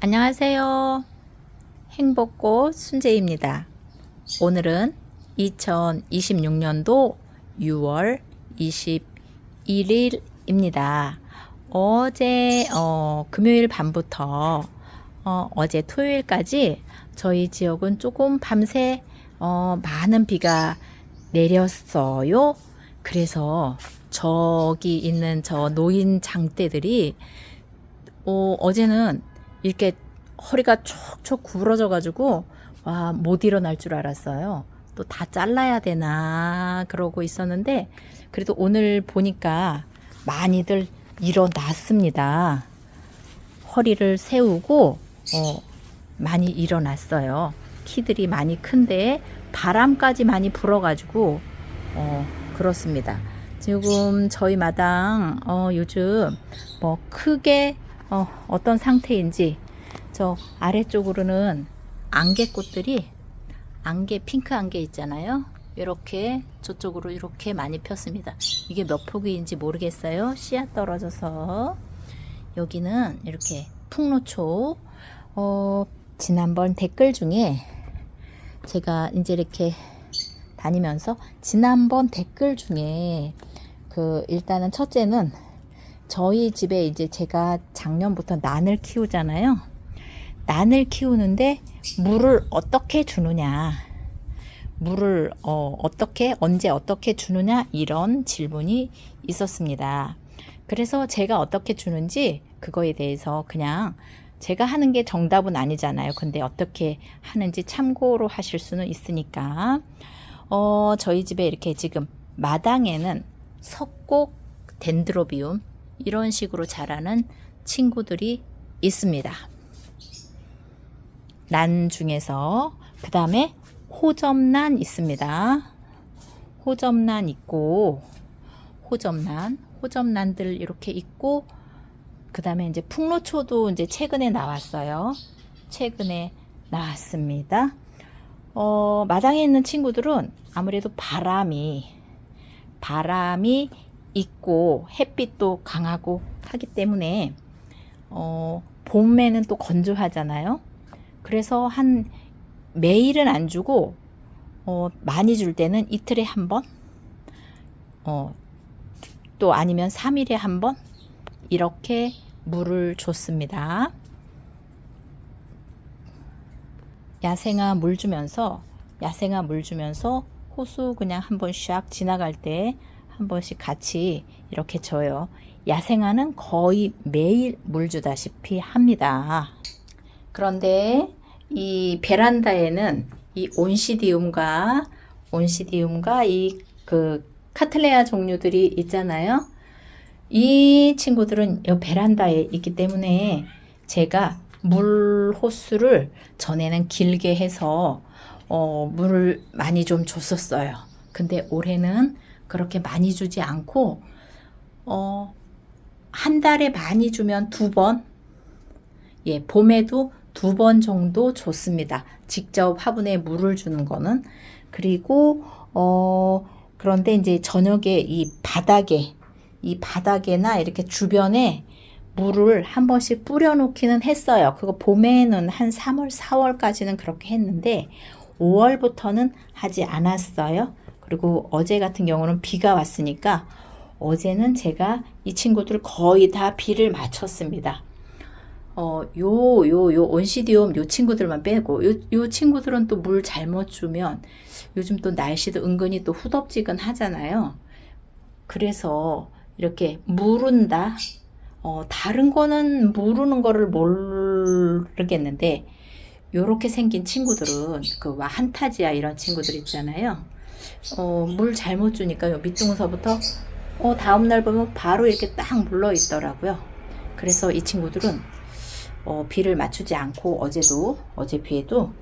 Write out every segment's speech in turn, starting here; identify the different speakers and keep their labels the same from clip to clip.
Speaker 1: 안녕하세요. 행복꽃 순재입니다. 오늘은 2026년도 6월 21일입니다. 어제 금요일 밤부터 어제 토요일까지 저희 지역은 조금 밤새 많은 비가 내렸어요. 그래서 저기 있는 저 노인 장대들이 어제는 이렇게 허리가 촉촉 구부러져 가지고 와, 못 일어날 줄 알았어요. 또 다 잘라야 되나 그러고 있었는데 그래도 오늘 보니까 많이들 일어났습니다. 허리를 세우고 많이 일어났어요. 키들이 많이 큰데 바람까지 많이 불어가지고 그렇습니다. 지금 저희 마당 요즘 뭐 크게 어떤 상태인지 저 아래쪽으로는 안개꽃들이 핑크 안개 있잖아요. 이렇게 저쪽으로 이렇게 많이 폈습니다. 이게 몇 포기인지 모르겠어요. 씨앗 떨어져서. 여기는 이렇게 풍노초. 지난번 댓글 중에 제가 이제 이렇게 다니면서 지난번 댓글 중에 일단은 첫째는 저희 집에 이제 제가 작년부터 난을 키우잖아요. 난을 키우는데 물을 어떻게 주느냐, 물을 언제 어떻게 주느냐, 이런 질문이 있었습니다. 그래서 제가 어떻게 주는지 그거에 대해서 그냥 제가 하는 게 정답은 아니잖아요. 근데 어떻게 하는지 참고로 하실 수는 있으니까 저희 집에 이렇게 지금 마당에는 석곡, 덴드로비움 이런 식으로 자라는 친구들이 있습니다. 난 중에서 그 다음에 호접란 있습니다. 호접란 있고 호접란들 이렇게 있고 그 다음에 이제 풍로초도 이제 최근에 나왔어요. 최근에 나왔습니다. 마당에 있는 친구들은 아무래도 바람이 있고 햇빛도 강하고 하기 때문에 봄에는 또 건조하잖아요. 그래서 매일은 안 주고 많이 줄 때는 이틀에 한 번, 또 아니면 3일에 한 번 이렇게 물을 줬습니다. 야생화 물 주면서 호수 그냥 한 번 샥 지나갈 때 한 번씩 같이 이렇게 줘요. 야생화는 거의 매일 물 주다시피 합니다. 그런데 이 베란다에는 이 온시디움과 이 카틀레아 종류들이 있잖아요. 이 친구들은 이 베란다에 있기 때문에 제가 물 호수를 전에는 길게 해서 물을 많이 좀 줬었어요. 근데 올해는 그렇게 많이 주지 않고 한 달에 많이 주면 2번, 봄에도 2번 정도 줬습니다. 직접 화분에 물을 주는 거는. 그리고 그런데 이제 저녁에 이 바닥에나 이렇게 주변에 물을 한 번씩 뿌려 놓기는 했어요. 그거 봄에는 한 3월, 4월까지는 그렇게 했는데 5월부터는 하지 않았어요. 그리고 어제 같은 경우는 비가 왔으니까 어제는 제가 이 친구들 거의 다 비를 맞췄습니다. 온시디움 요 친구들만 빼고 요 친구들은 또 물 잘못 주면 요즘 또 날씨도 은근히 또 후덥지근 하잖아요. 그래서 이렇게 무른다. 다른 거는 무르는 거를 모르겠는데 요렇게 생긴 친구들은 한타지아 이런 친구들 있잖아요. 물 잘못 주니까 요 밑둥서부터 다음날 보면 바로 이렇게 딱 물러 있더라고요. 그래서 이 친구들은 비를 맞추지 않고 어제 비에도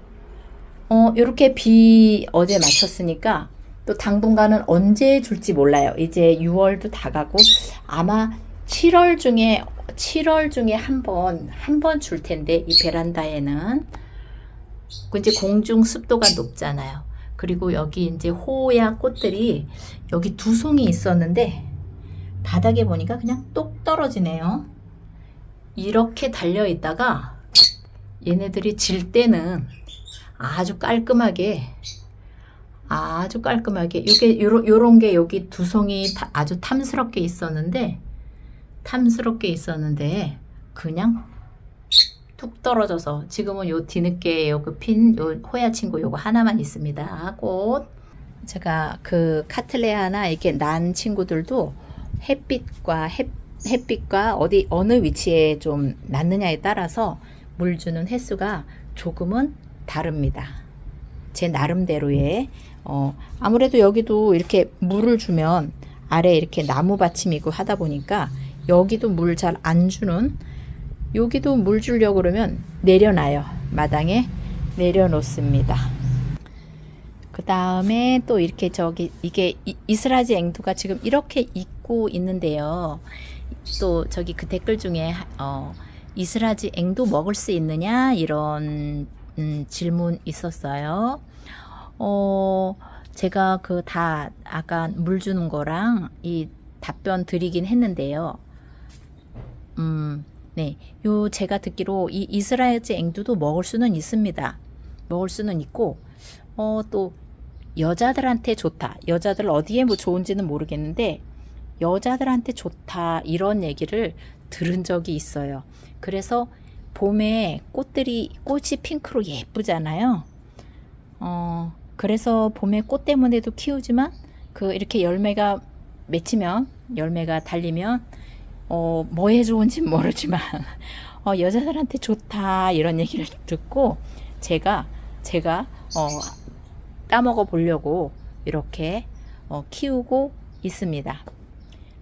Speaker 1: 요렇게 비 어제 맞췄으니까 또 당분간은 언제 줄지 몰라요. 이제 6월도 다가고 아마 7월 중에 한 번 줄 텐데 이 베란다에는 이제 공중 습도가 높잖아요. 그리고 여기 이제 호야 꽃들이 여기 2송이 있었는데 바닥에 보니까 그냥 똑 떨어지네요. 이렇게 달려 있다가 얘네들이 질 때는 아주 깔끔하게 이게 요런 게 여기 두성이 아주 탐스럽게 있었는데 그냥 툭 떨어져서 지금은 요 뒤늦게 요 호야 친구 요거 하나만 있습니다. 꽃. 제가 그 카틀레아나 이렇게 난 친구들도 햇빛과 어느 위치에 좀 낳느냐에 따라서 물 주는 횟수가 조금은 다릅니다. 제 나름대로의 아무래도 여기도 이렇게 물을 주면 아래 이렇게 나무 받침이고 하다 보니까 여기도 물 잘 안 주는, 여기도 물 주려고 그러면 내려놔요. 마당에 내려놓습니다. 그 다음에 또 이렇게 이게 이스라지 앵두가 지금 이렇게 있고 있는데요. 또 저기 그 댓글 중에 이스라지 앵두 먹을 수 있느냐 이런 질문 있었어요. 제가 다 아까 물 주는 거랑 이 답변 드리긴 했는데요. 네, 제가 듣기로 이 이스라지 앵두도 먹을 수는 있습니다. 먹을 수는 있고, 또 여자들한테 좋다. 여자들 어디에 뭐 좋은지는 모르겠는데 여자들한테 좋다 이런 얘기를 들은 적이 있어요. 그래서 봄에 꽃이 핑크로 예쁘잖아요. 그래서 봄에 꽃 때문에도 키우지만 이렇게 열매가 맺히면, 열매가 달리면 뭐에 좋은지 모르지만 여자들한테 좋다 이런 얘기를 듣고 제가 따먹어 보려고 이렇게 키우고 있습니다.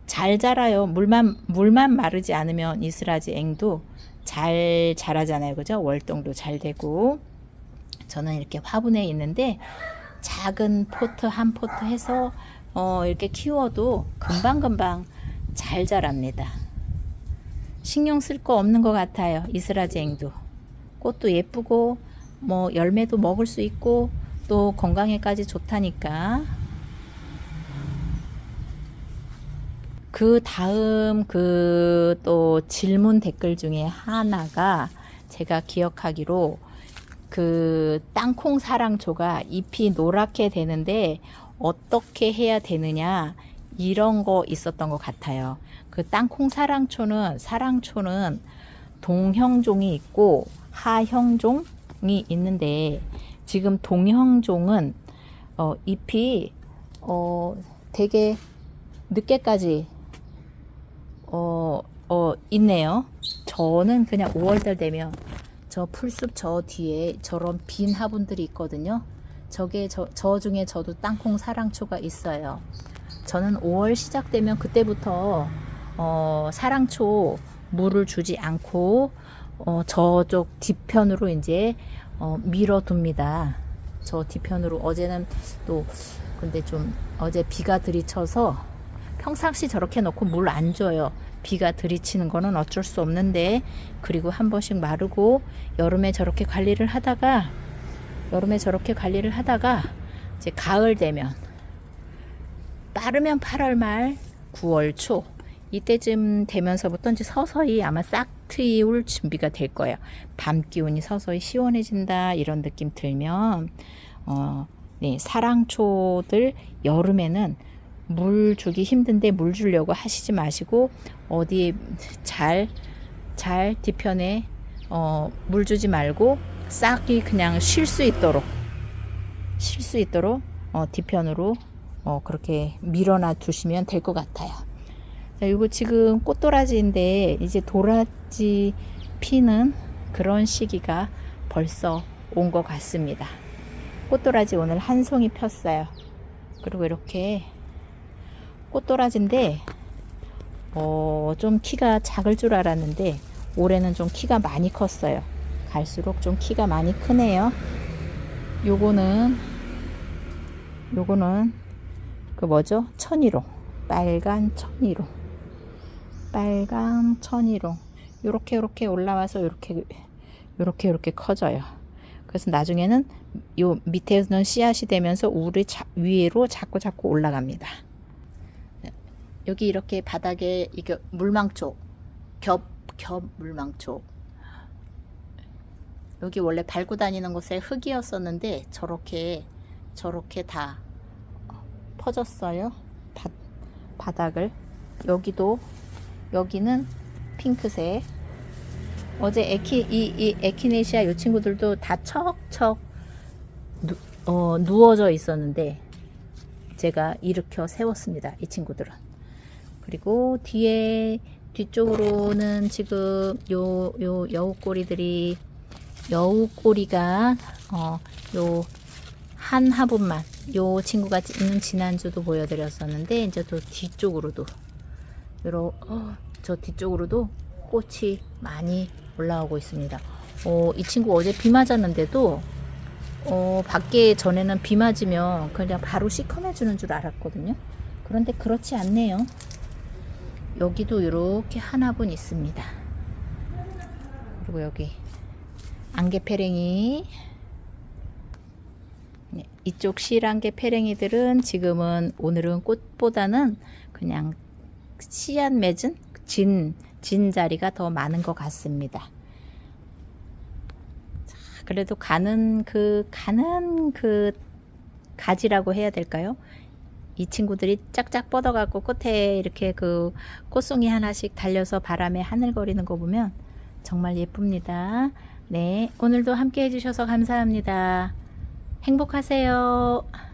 Speaker 1: 잘 자라요. 물만 마르지 않으면 이스라지 앵도 잘 자라잖아요. 그죠? 월동도 잘 되고. 저는 이렇게 화분에 있는데 작은 포트 한 포트 해서 이렇게 키워도 금방금방 잘 자랍니다. 신경 쓸 거 없는 것 같아요. 이스라지 앵도. 꽃도 예쁘고 뭐 열매도 먹을 수 있고 또 건강에까지 좋다니까. 그 다음 또 질문 댓글 중에 하나가 제가 기억하기로 땅콩 사랑초가 잎이 노랗게 되는데 어떻게 해야 되느냐 이런 거 있었던 것 같아요. 땅콩 사랑초는 동형종이 있고 하형종이 있는데 지금 동형종은 잎이 되게 늦게까지 있네요. 저는 그냥 5월달 되면 저 풀숲 저 뒤에 저런 빈 화분들이 있거든요. 저 중에 저도 땅콩 사랑초가 있어요. 저는 5월 시작되면 그때부터 사랑초 물을 주지 않고 저쪽 뒤편으로 이제 밀어둡니다. 저 뒤편으로. 어제는 또 근데 좀 어제 비가 들이쳐서 평상시 저렇게 놓고 물 안 줘요. 비가 들이치는 거는 어쩔 수 없는데, 그리고 한 번씩 마르고 여름에 저렇게 관리를 하다가 이제 가을 되면 빠르면 8월 말 9월 초 이때쯤 되면서부터 이제 서서히 아마 싹 트이올 준비가 될 거예요. 밤 기온이 서서히 시원해진다 이런 느낌 들면 네, 사랑초들 여름에는 물 주기 힘든데 물 주려고 하시지 마시고 어디에 잘 뒤편에 물 주지 말고 싹이 그냥 쉴 수 있도록 뒤편으로 그렇게 밀어놔 두시면 될 것 같아요. 자, 이거 지금 꽃도라지인데 이제 도라지 피는 그런 시기가 벌써 온 것 같습니다. 꽃도라지 오늘 한 송이 폈어요. 그리고 이렇게 꽃도라지인데 좀 키가 작을 줄 알았는데 올해는 좀 키가 많이 컸어요. 갈수록 좀 키가 많이 크네요. 요거는 그 뭐죠? 천일홍. 빨간 천일홍. 요렇게 올라와서 요렇게 커져요. 그래서 나중에는 요 밑에는 씨앗이 되면서 위로 자꾸 올라갑니다. 여기 이렇게 바닥에 이게 물망초, 겹 물망초. 여기 원래 밟고 다니는 곳에 흙이었었는데 저렇게 다 퍼졌어요. 바닥을. 여기는 핑크색. 어제 이 에키네시아 요 친구들도 다 척척 누워져 있었는데 제가 일으켜 세웠습니다. 이 친구들은. 그리고 뒤쪽으로는 지금 요 여우꼬리가 요 한 화분만 요 친구가 있는 지난주도 보여드렸었는데 이제 또 뒤쪽으로도 저 뒤쪽으로도 꽃이 많이 올라오고 있습니다. 이 친구 어제 비 맞았는데도 밖에 전에는 비 맞으면 그냥 바로 시커매주는 줄 알았거든요. 그런데 그렇지 않네요. 여기도 이렇게 한 화분 있습니다. 그리고 여기 안개패랭이. 네, 이쪽 실안개 패랭이들은 오늘은 꽃보다는 그냥 씨앗 맺은 진 자리가 더 많은 것 같습니다. 자, 그래도 가는 그 가지라고 해야 될까요? 이 친구들이 짝짝 뻗어갖고 끝에 이렇게 그 꽃송이 하나씩 달려서 바람에 하늘거리는 거 보면 정말 예쁩니다. 네, 오늘도 함께 해주셔서 감사합니다. 행복하세요.